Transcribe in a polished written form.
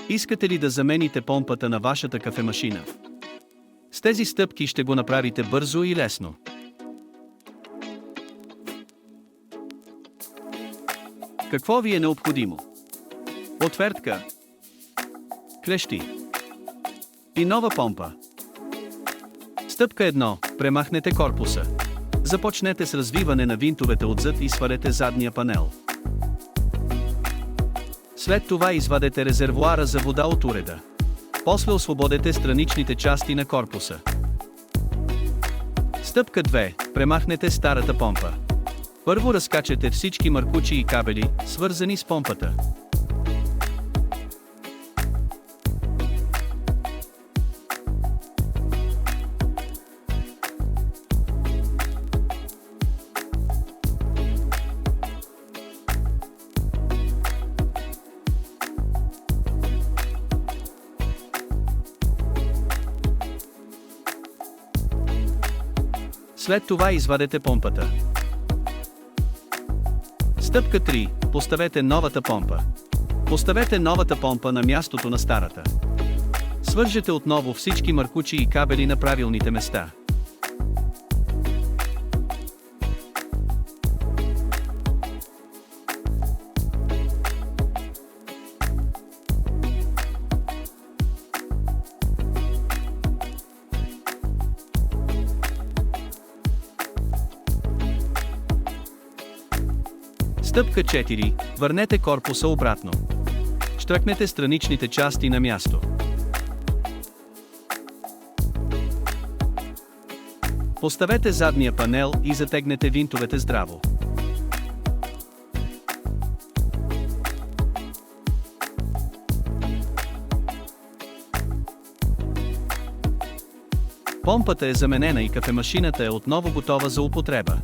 Искате ли да замените помпата на вашата кафемашина? С тези стъпки ще го направите бързо и лесно. Какво ви е необходимо? Отвертка, клещи и нова помпа. Стъпка 1. Премахнете корпуса. Започнете с развиване на винтовете отзад и свалете задния панел. След това извадете резервоара за вода от уреда. После освободете страничните части на корпуса. Стъпка 2. Премахнете старата помпа. Първо разкачете всички маркучи и кабели, свързани с помпата. След това извадете помпата. Стъпка 3. Поставете новата помпа. Поставете новата помпа на мястото на старата. Свържете отново всички маркучи и кабели на правилните места. Стъпка 4. Върнете корпуса обратно. Щръкнете страничните части на място. Поставете задния панел и затегнете винтовете здраво. Помпата е заменена и кафемашината е отново готова за употреба.